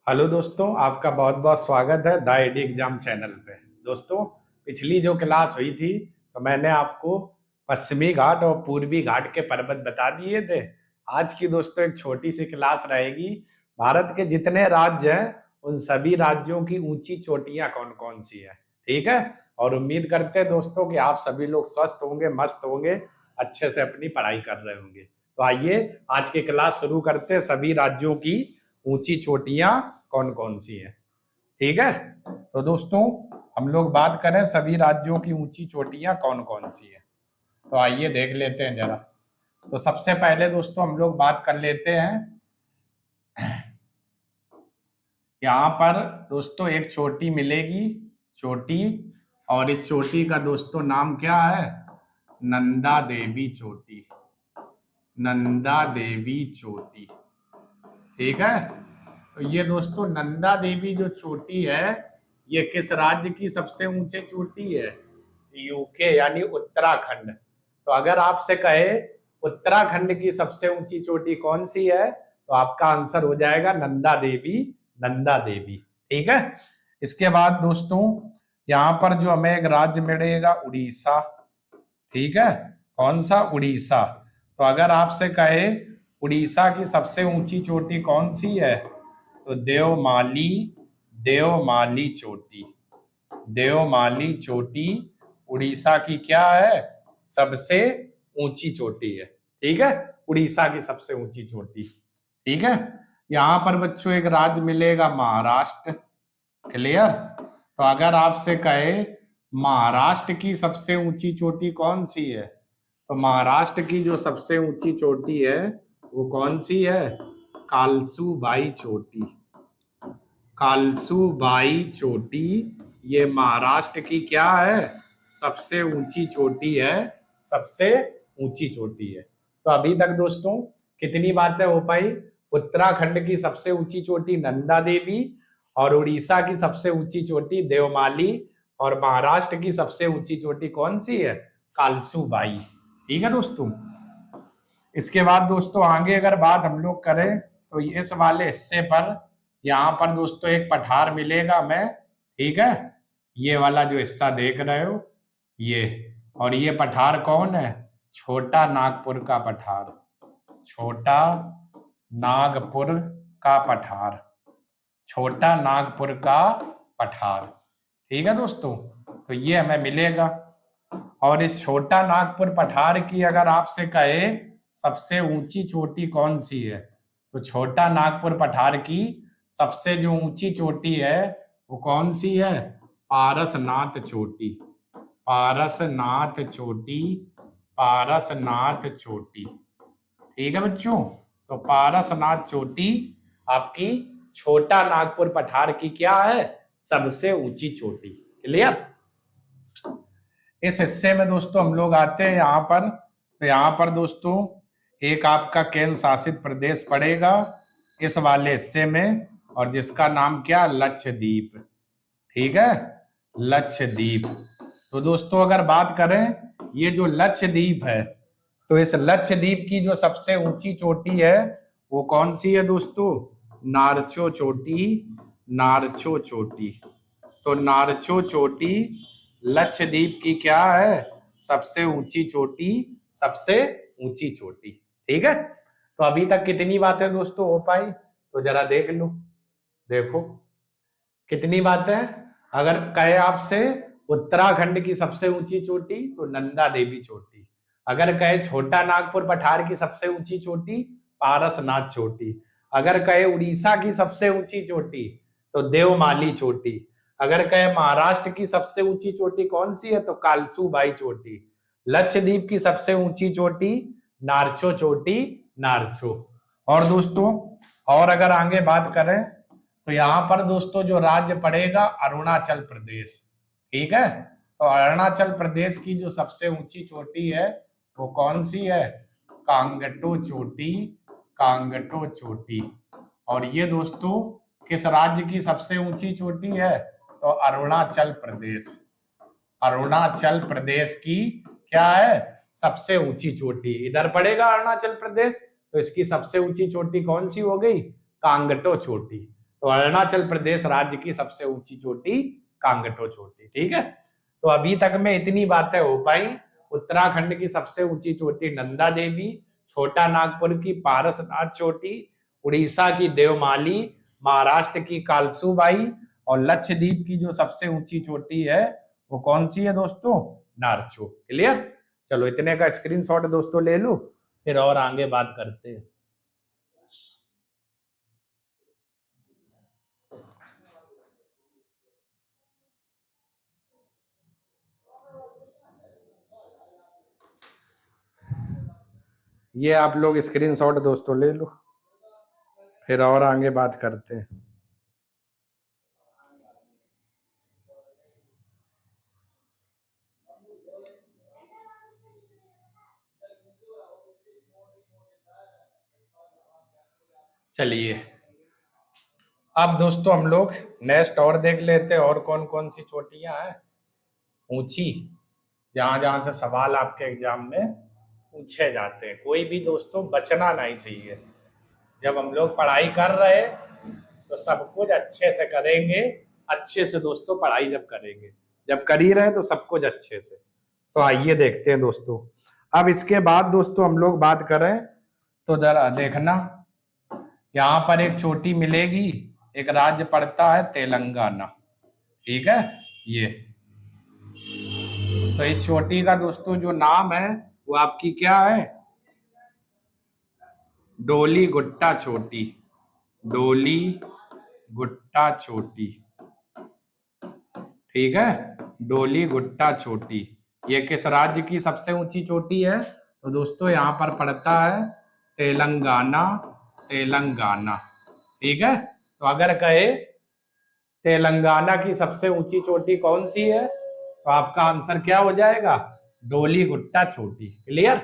Hello दोस्तों, आपका बहुत बहुत स्वागत है द एडी एग्जाम चैनल पे। दोस्तों, पिछली जो क्लास हुई थी तो मैंने आपको पश्चिमी घाट और पूर्वी घाट के पर्वत बता दिए थे। आज की दोस्तों एक छोटी सी क्लास रहेगी। भारत के जितने राज्य हैं उन सभी राज्यों की ऊंची चोटियां कौन कौन सी है। ठीक है। और उम्मीद करते हैं दोस्तों कि आप सभी लोग स्वस्थ होंगे, मस्त होंगे, अच्छे से अपनी पढ़ाई कर रहे होंगे। तो आइए आज की क्लास शुरू करते हैं। सभी राज्यों की ऊंची चोटियां कौन कौन सी है। ठीक है। तो दोस्तों, हम लोग बात करें सभी राज्यों की ऊंची चोटियां कौन कौन सी है। तो आइए देख लेते हैं जरा। तो सबसे पहले दोस्तों हम लोग बात कर लेते हैं। यहाँ पर दोस्तों एक चोटी मिलेगी, चोटी। और इस चोटी का दोस्तों नाम क्या है? नंदा देवी चोटी। नंदा देवी चोटी। ठीक है। तो ये दोस्तों नंदा देवी जो चोटी है, ये किस राज्य की सबसे ऊंचे चोटी है? यूके यानी उत्तराखंड। तो अगर आपसे कहे उत्तराखंड की सबसे ऊंची चोटी कौन सी है, तो आपका आंसर हो जाएगा नंदा देवी। नंदा देवी। ठीक है। इसके बाद दोस्तों यहाँ पर जो हमें एक राज्य मिलेगा, उड़ीसा। ठीक है। कौन सा? उड़ीसा। तो अगर आपसे कहे उड़ीसा की सबसे ऊंची चोटी कौन सी है, तो देवमाली। देवमाली चोटी। देवमाली चोटी उड़ीसा की क्या है? सबसे ऊंची चोटी है। ठीक है। उड़ीसा की सबसे ऊंची चोटी। ठीक है। यहाँ पर बच्चों एक राज्य मिलेगा, महाराष्ट्र। क्लियर। तो अगर आपसे कहे महाराष्ट्र की सबसे ऊंची चोटी कौन सी है, तो महाराष्ट्र की जो सबसे ऊंची चोटी है वो कौन सी है? कालसुबाई चोटी। कालसुबाई चोटी ये महाराष्ट्र की क्या है? सबसे ऊंची चोटी है। सबसे ऊंची चोटी है। तो अभी तक दोस्तों कितनी बातें हो पाई? उत्तराखंड की सबसे ऊंची चोटी नंदा देवी, और उड़ीसा की सबसे ऊंची चोटी देवमाली, और महाराष्ट्र की सबसे ऊंची चोटी कौन सी है? कालसुबाई। ठीक है दोस्तों। इसके बाद दोस्तों आगे अगर बात हम लोग करें तो इस वाले हिस्से पर यहाँ पर दोस्तों एक पठार मिलेगा हमें। ठीक है। ये वाला जो हिस्सा देख रहे हो, ये। और ये पठार कौन है? छोटा नागपुर का पठार। छोटा नागपुर का पठार। छोटा नागपुर का पठार। ठीक है दोस्तों। तो ये हमें मिलेगा। और इस छोटा नागपुर पठार की अगर आपसे कहे सबसे ऊंची चोटी कौन सी है, तो छोटा नागपुर पठार की सबसे जो ऊंची चोटी है वो कौन सी है? पारसनाथ चोटी। पारसनाथ चोटी। पारसनाथ चोटी। ठीक है बच्चों। तो पारसनाथ चोटी आपकी छोटा नागपुर पठार की क्या है? सबसे ऊंची चोटी। क्लियर। इस हिस्से में दोस्तों हम लोग आते हैं यहाँ पर। तो यहाँ पर दोस्तों एक आपका केंद्र शासित प्रदेश पड़ेगा इस वाले हिस्से में, और जिसका नाम क्या? लक्षद्वीप। ठीक है। लक्षद्वीप। तो दोस्तों अगर बात करें ये जो लक्षद्वीप है, तो इस लक्षद्वीप की जो सबसे ऊंची चोटी है वो कौन सी है दोस्तों? नारचो चोटी। नारचो चोटी। तो नारचो चोटी लक्षद्वीप की क्या है? सबसे ऊंची चोटी। सबसे ऊंची चोटी। ठीक है। तो अभी तक कितनी बातें दोस्तों हो पाई? तो जरा देख लो। देखो कितनी बातें हैं। अगर कहे आपसे उत्तराखंड की सबसे ऊंची चोटी, तो नंदा देवी चोटी। अगर कहे छोटा नागपुर पठार की सबसे ऊंची चोटी, पारसनाथ चोटी। अगर कहे उड़ीसा की सबसे ऊंची चोटी, तो देवमाली चोटी। अगर कहे महाराष्ट्र की सबसे ऊंची चोटी कौन सी है, तो कालसुबाई चोटी। लक्षद्वीप की सबसे ऊंची चोटी नारचो चोटी। नारचो। और दोस्तों और अगर आगे बात करें तो यहाँ पर दोस्तों जो राज्य पड़ेगा, अरुणाचल प्रदेश। ठीक है। तो अरुणाचल प्रदेश की जो सबसे ऊंची चोटी है वो कौन सी है? कांगटो चोटी। कांगटो चोटी। और ये दोस्तों किस राज्य की सबसे ऊंची चोटी है? तो अरुणाचल प्रदेश। अरुणाचल प्रदेश की क्या है? सबसे ऊंची चोटी इधर पड़ेगा अरुणाचल प्रदेश। तो इसकी सबसे ऊंची चोटी कौन सी हो गई? कांगटो चोटी। तो अरुणाचल प्रदेश राज्य की सबसे ऊंची चोटी कांगटो चोटी। ठीक है, तो अभी तक में इतनी बातें हो पाई। उत्तराखंड की सबसे ऊंची चोटी नंदा देवी, छोटा नागपुर की पारसनाथ चोटी, उड़ीसा की देवमाली, महाराष्ट्र की कालसूबाई, और लक्षद्वीप की जो सबसे ऊंची चोटी है वो कौन सी है दोस्तों? नारचो। क्लियर? चलो इतने का स्क्रीनशॉट दोस्तों ले लो, फिर और आगे बात करते हैं। ये आप लोग स्क्रीनशॉट दोस्तों ले लो, फिर और आगे बात करते हैं। चलिए अब दोस्तों हम लोग नेक्स्ट और देख लेते हैं और कौन कौन सी चोटियां हैं ऊंची, जहां जहां से सवाल आपके एग्जाम में पूछे जाते हैं। कोई भी दोस्तों बचना नहीं चाहिए। जब हम लोग पढ़ाई कर रहे तो सब कुछ अच्छे से करेंगे। अच्छे से दोस्तों पढ़ाई जब करेंगे, जब कर ही रहे तो सब कुछ अच्छे से। तो आइए देखते हैं दोस्तों। अब इसके बाद दोस्तों हम लोग बात करें तो जरा देखना, यहाँ पर एक चोटी मिलेगी, एक राज्य पड़ता है तेलंगाना। ठीक है, ये तो इस चोटी का दोस्तों जो नाम है वो आपकी क्या है? डोली गुट्टा चोटी। डोली गुट्टा चोटी। ठीक है, डोली गुट्टा चोटी। ये किस राज्य की सबसे ऊंची चोटी है? तो दोस्तों यहाँ पर पड़ता है तेलंगाना। तेलंगाना। ठीक है, तो अगर कहे तेलंगाना की सबसे ऊंची चोटी कौन सी है तो आपका आंसर क्या हो जाएगा? डोली गुट्टा चोटी। क्लियर?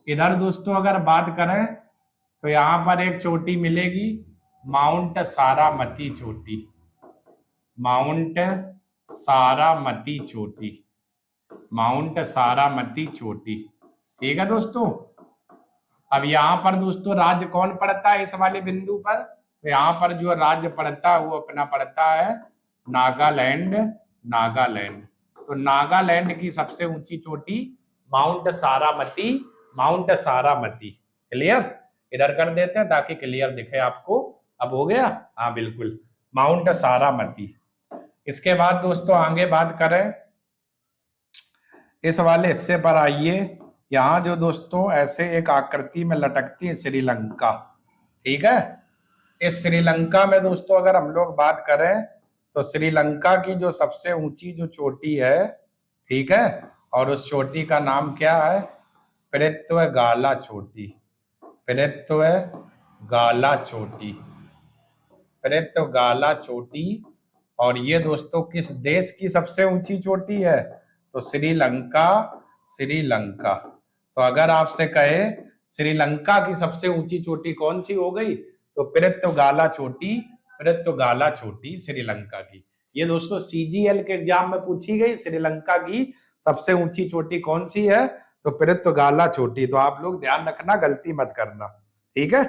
इधर दोस्तों अगर बात करें तो यहाँ पर एक चोटी मिलेगी, माउंट सारामती चोटी। माउंट सारामती चोटी। माउंट सारामती चोटी। ठीक है दोस्तों, अब यहाँ पर दोस्तों राज्य कौन पड़ता है इस वाले बिंदु पर? तो यहाँ पर जो राज्य पड़ता है वो अपना पड़ता है नागालैंड। नागालैंड। तो नागालैंड की सबसे ऊंची चोटी mount Saramati. Mount Saramati. Clear? इधर कर देते हैं ताकि क्लियर दिखे आपको। अब हो गया? हाँ बिल्कुल, माउंट सारामती। इसके बाद दोस्तों आगे बात करें इस वाले हिस्से पर आइए। यहाँ जो दोस्तों ऐसे एक आकृति में लटकती है श्रीलंका। ठीक है, इस श्रीलंका में दोस्तों अगर हम लोग बात करें तो श्रीलंका की जो सबसे ऊंची जो चोटी है, ठीक है, और उस चोटी का नाम क्या है? प्रेत्वगाला चोटी। प्रेत्वगाला चोटी। प्रेत्वगाला चोटी। और ये दोस्तों किस देश की सबसे ऊंची चोटी है? तो श्रीलंका। श्रीलंका। तो अगर आपसे कहे श्रीलंका की सबसे ऊंची चोटी कौन सी हो गई तो प्रेत्वगाला चोटी। प्रेत्वगाला चोटी श्रीलंका की। ये दोस्तों सीजीएल के एग्जाम में पूछी गई, श्रीलंका की सबसे ऊंची चोटी कौन सी है? तो प्रेत्वगाला चोटी। तो आप लोग ध्यान रखना, गलती मत करना। ठीक है,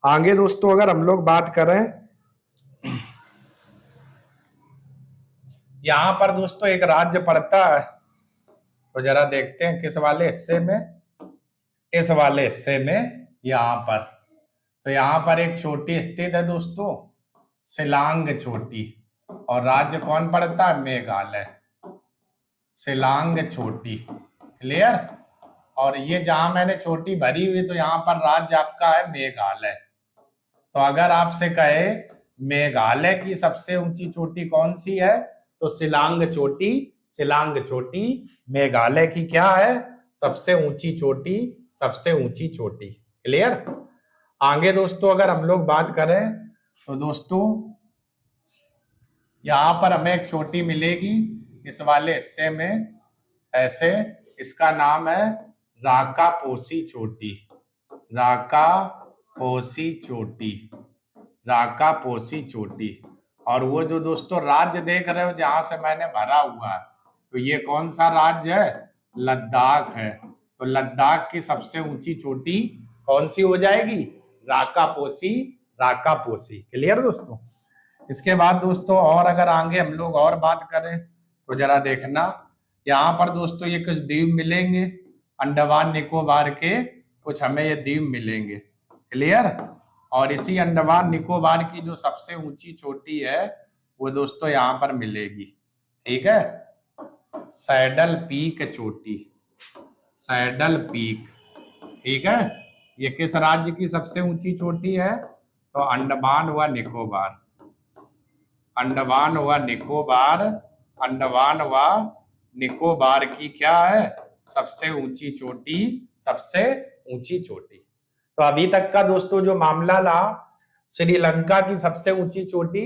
आगे दोस्तों अगर हम लोग बात करें, यहां पर दोस्तों एक राज्य पड़ता है, तो जरा देखते हैं किस वाले हिस्से में। इस वाले हिस्से में यहां पर, तो यहां पर एक चोटी स्थित है दोस्तों, शिलांग चोटी। और राज्य कौन पड़ता है? मेघालय। शिलांग चोटी। क्लियर? और ये जहां मैंने चोटी भरी हुई तो यहाँ पर राज्य आपका है मेघालय। तो अगर आपसे कहे मेघालय की सबसे ऊंची चोटी कौन सी है तो शिलांग चोटी। शिलांग चोटी मेघालय की क्या है? सबसे ऊंची चोटी। सबसे ऊंची चोटी। क्लियर? आगे दोस्तों अगर हम लोग बात करें तो दोस्तों यहां पर हमें एक चोटी मिलेगी इस वाले हिस्से में ऐसे, इसका नाम है राका पोसी चोटी। राका पोसी चोटी। राका पोसी चोटी। और वो जो दोस्तों राज्य देख रहे हो जहां से मैंने भरा हुआ है, तो ये कौन सा राज्य है? लद्दाख है। तो लद्दाख की सबसे ऊंची चोटी कौन सी हो जाएगी? राका पोसी राकापोसी। क्लियर दोस्तों। इसके बाद दोस्तों और अगर आगे हम लोग और बात करें तो जरा देखना, यहाँ पर दोस्तों ये कुछ द्वीप मिलेंगे, अंडमान निकोबार के कुछ हमें ये द्वीप मिलेंगे। क्लियर। और इसी अंडमान निकोबार की जो सबसे ऊंची चोटी है वो दोस्तों यहाँ पर मिलेगी। ठीक है, सैडल पीक चोटी, सैडल पीक। ठीक है, ये किस राज्य की सबसे ऊंची चोटी है? तो अंडमान व निकोबार, अंडमान व निकोबार, अंडमान व निकोबार की क्या है? सबसे ऊंची चोटी, सबसे ऊंची चोटी। तो अभी तक का दोस्तों जो मामला रहा, श्रीलंका की सबसे ऊंची चोटी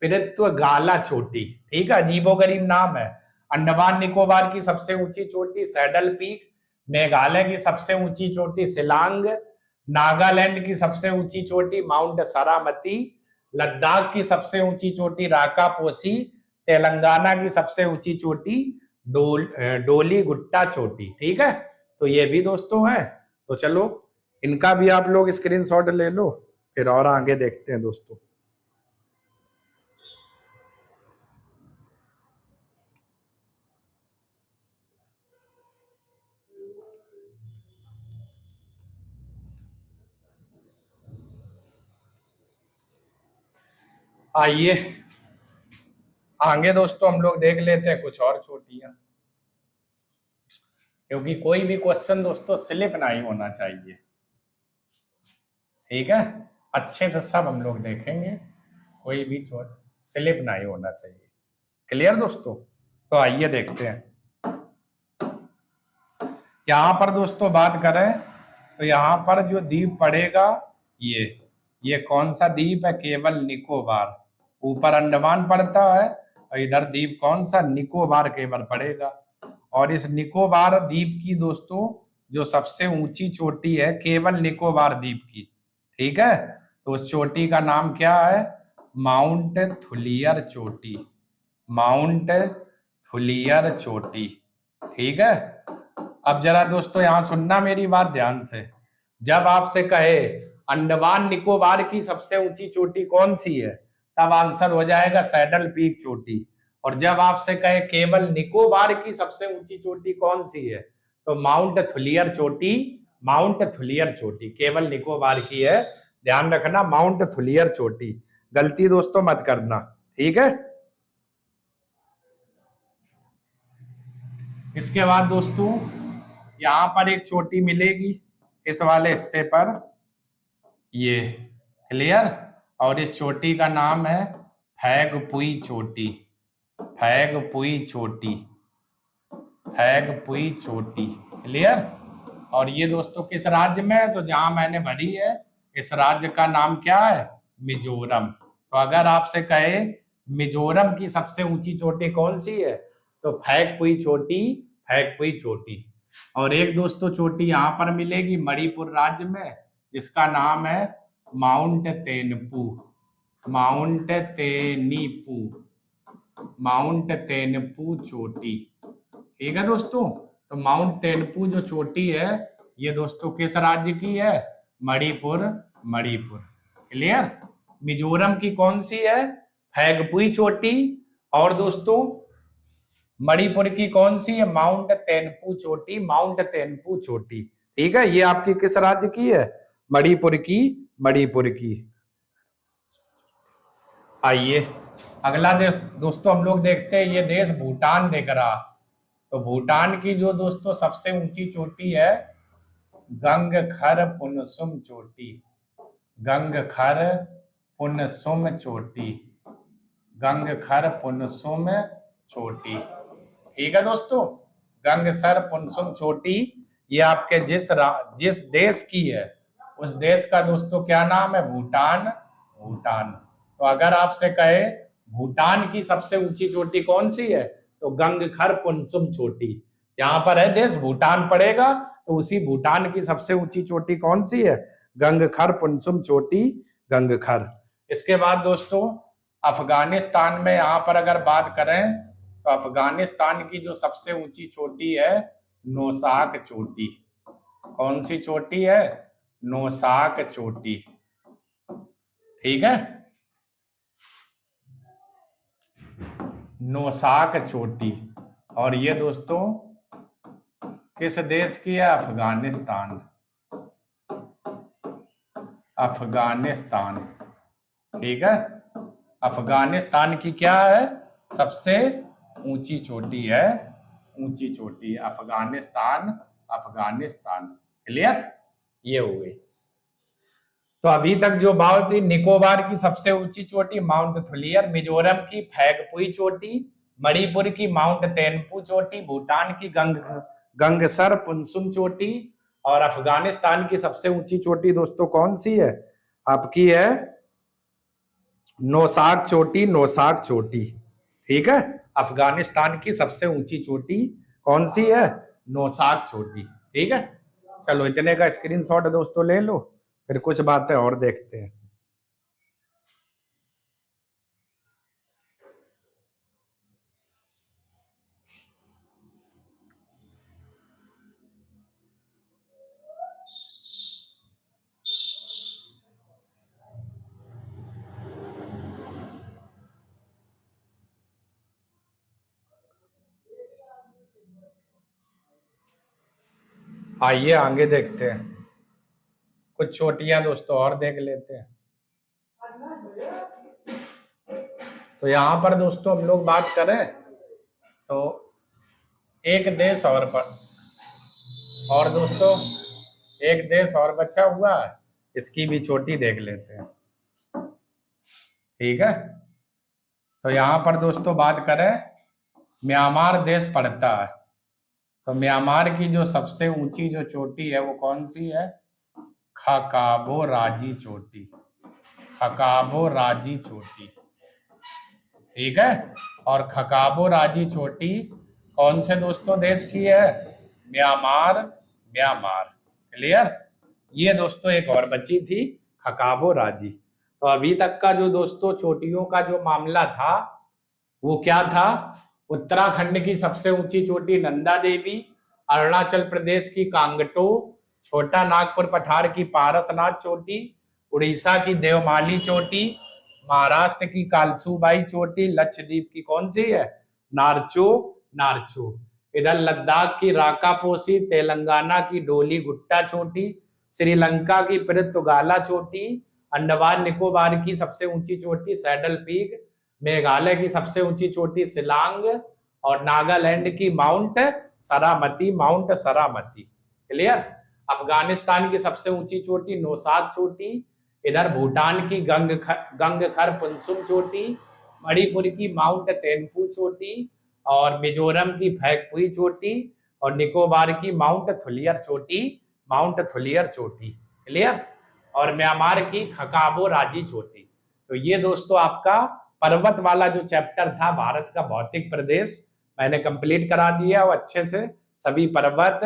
पिरित्व गाला चोटी। ठीक है, अजीबोगरीब नाम है। अंडमान निकोबार की सबसे ऊंची चोटी सैडल पीक, मेघालय की सबसे ऊंची चोटी शिलांग, नागालैंड की सबसे ऊंची चोटी माउंट सरामती, लद्दाख की सबसे ऊंची चोटी राकापोसी, तेलंगाना की सबसे ऊंची चोटी डोली गुट्टा चोटी। ठीक है, तो ये भी दोस्तों है। तो चलो इनका भी आप लोग स्क्रीनशॉट ले लो, फिर और आगे देखते हैं दोस्तों। आइए आगे दोस्तों हम लोग देख लेते हैं कुछ और चोटियां, क्योंकि कोई भी क्वेश्चन दोस्तों स्लिप नहीं होना चाहिए। ठीक है, अच्छे से सब हम लोग देखेंगे, कोई भी चोट स्लिप नहीं होना चाहिए। क्लियर दोस्तों। तो आइए देखते हैं। यहाँ पर दोस्तों बात करें तो यहाँ पर जो द्वीप पड़ेगा ये कौन सा द्वीप है? केवल निकोबार। ऊपर अंडमान पड़ता है और इधर द्वीप कौन सा? निकोबार केवल पड़ेगा। और इस निकोबार द्वीप की दोस्तों जो सबसे ऊंची चोटी है केवल निकोबार द्वीप की। ठीक है, तो उस चोटी का नाम क्या है? माउंट थुलियर चोटी, माउंट थुलियर चोटी। ठीक है, अब जरा दोस्तों यहां सुनना मेरी बात ध्यान से। जब आपसे कहे अंडमान निकोबार की सबसे ऊंची चोटी कौन सी है, तब आंसर हो जाएगा सैडल पीक चोटी। और जब आपसे कहे केवल निकोबार की सबसे ऊंची चोटी कौन सी है, तो माउंट थुलियर चोटी, माउंट थुलियर चोटी केवल निकोबार की है। ध्यान रखना, माउंट थुलियर चोटी, गलती दोस्तों मत करना। ठीक है, इसके बाद दोस्तों यहां पर एक चोटी मिलेगी इस वाले हिस्से पर, ये। क्लियर। और इस चोटी का नाम है फैगपुई चोटी, फैगपुई चोटी, फैगपुई चोटी। क्लियर। और ये दोस्तों किस राज्य में है? तो जहां मैंने भरी है इस राज्य का नाम क्या है? मिजोरम। तो अगर आपसे कहे मिजोरम की सबसे ऊंची चोटी कौन सी है, तो फैगपुई चोटी, फैगपुई चोटी। और एक दोस्तों चोटी यहां पर मिलेगी मणिपुर राज्य में, जिसका नाम है माउंट तेनपू, माउंट तेनीपू, माउंट तेनपू चोटी। ठीक है दोस्तों, तो माउंट तेनपू जो चोटी है ये दोस्तों किस राज्य की है? मणिपुर, मणिपुर। क्लियर। मिजोरम की कौन सी है? फैगपुई चोटी। और दोस्तों मणिपुर की कौन सी है? माउंट तेनपू चोटी, माउंट तेनपू चोटी। ठीक है, ये आपकी किस राज्य की है? मणिपुर की, मणिपुर की। आइए अगला देश दोस्तों हम लोग देखते हैं, ये देश भूटान दिख रहा। तो भूटान की जो दोस्तों सबसे ऊंची चोटी है गंगखर पुनसुम चोटी, गंगखर पुनसुम चोटी, गंगखर पुनसुम चोटी। ठीक है दोस्तों, गंगसर पुनसुम चोटी ये आपके जिस देश की है उस देश का दोस्तों क्या नाम है? भूटान, भूटान। तो अगर आपसे कहे भूटान की सबसे ऊंची चोटी कौन सी है, तो गंगखर पुनसुम चोटी। यहाँ पर है देश भूटान पड़ेगा, तो उसी भूटान की सबसे ऊंची चोटी कौन सी है? गंगखर पुनसुम चोटी, गंगखर। इसके बाद दोस्तों अफगानिस्तान में यहाँ पर अगर बात करें तो अफगानिस्तान की जो सबसे ऊंची चोटी है नौशाक चोटी। कौन सी चोटी है? नौशाक चोटी। ठीक है। नौशाक चोटी, और ये दोस्तों किस देश की है? अफगानिस्तान। अफगानिस्तान, ठीक है। अफगानिस्तान की क्या है? सबसे ऊंची चोटी है, ऊंची चोटी अफगानिस्तान। अफगानिस्तान, क्लियर? ये हो गई। तो अभी तक जो बात थी, निकोबार की सबसे ऊंची चोटी माउंट थुलियर, मिजोरम की फैगपुई चोटी, मणिपुर की माउंट तेनपू चोटी, भूटान की गंगसर पुनसुम चोटी, और अफगानिस्तान की सबसे ऊंची चोटी दोस्तों कौन सी है? आपकी है नौशाक चोटी, नौशाक चोटी, ठीक है। अफगानिस्तान की सबसे ऊंची चोटी कौन सी है? नौशाक चोटी, ठीक है। चलो इतने का स्क्रीनशॉट दोस्तों ले लो, फिर कुछ बातें और देखते हैं। आइए आगे देखते हैं, कुछ चोटियां दोस्तों और देख लेते हैं। तो यहाँ पर दोस्तों हम लोग बात करें तो एक देश और दोस्तों एक देश और बचा हुआ है, इसकी भी चोटी देख लेते हैं, ठीक है। तो यहाँ पर दोस्तों बात करें, म्यांमार देश पड़ता है, तो म्यांमार की जो सबसे ऊंची जो चोटी है वो कौन सी है? खकाबो राजी चोटी, खकाबो राजी चोटी, ठीक है। और खकाबो राजी चोटी कौन से दोस्तों देश की है? Myanmar, Myanmar, clear. ये दोस्तों एक और बची थी खकाबो राजी। तो अभी तक का जो दोस्तों चोटियों का जो मामला था वो क्या था? उत्तराखंड की सबसे ऊंची चोटी नंदा देवी, अरुणाचल प्रदेश की कांगटो, छोटा नागपुर पठार की पारसनाथ चोटी, उड़ीसा की देवमाली चोटी, महाराष्ट्र की कालसूबाई चोटी, लक्षद्वीप की कौन सी है? नारचो, नारचो। इधर लद्दाख की राकापोसी, तेलंगाना की डोली गुट्टा चोटी, श्रीलंका की पृथुगाला चोटी, अंडमान निकोबार की सबसे ऊंची चोटी सैडल पीक, मेघालय की सबसे ऊंची चोटी शिलांग, और नागालैंड की mount Saramati, mount Saramati, clear. Afghanistan की सबसे ऊंची चोटी नौशाक चोटी, इधर भूटान की गंगखर पुनसुम चोटी, मणिपुर की माउंट तेनपू चोटी, और मिजोरम की फैगपुई चोटी, और निकोबार की माउंट थुलियर चोटी, माउंट थुलियर चोटी, क्लियर। और म्यांमार की खकाबो राजी चोटी। तो ये दोस्तों आपका पर्वत वाला जो चैप्टर था भारत का भौतिक प्रदेश मैंने कंप्लीट करा दिया, और अच्छे से सभी पर्वत,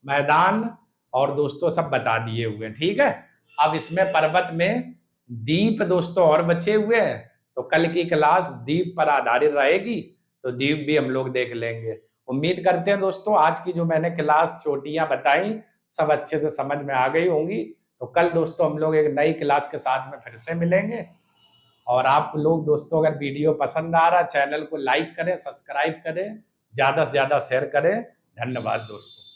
मैदान और दोस्तों सब बता दिए हुए, ठीक है। अब इसमें पर्वत में द्वीप दोस्तों और बचे हुए हैं, तो कल की क्लास द्वीप पर आधारित रहेगी, तो द्वीप भी हम लोग देख लेंगे। उम्मीद करते हैं दोस्तों आज की जो मैंने क्लास चोटियां बताई सब अच्छे से समझ में आ गई होंगी। तो कल दोस्तों हम लोग एक नई क्लास के साथ में फिर से मिलेंगे। और आप लोग दोस्तों अगर वीडियो पसंद आ रहा, चैनल को लाइक करें, सब्सक्राइब करें, ज्यादा से ज्यादा शेयर करें। धन्यवाद दोस्तों।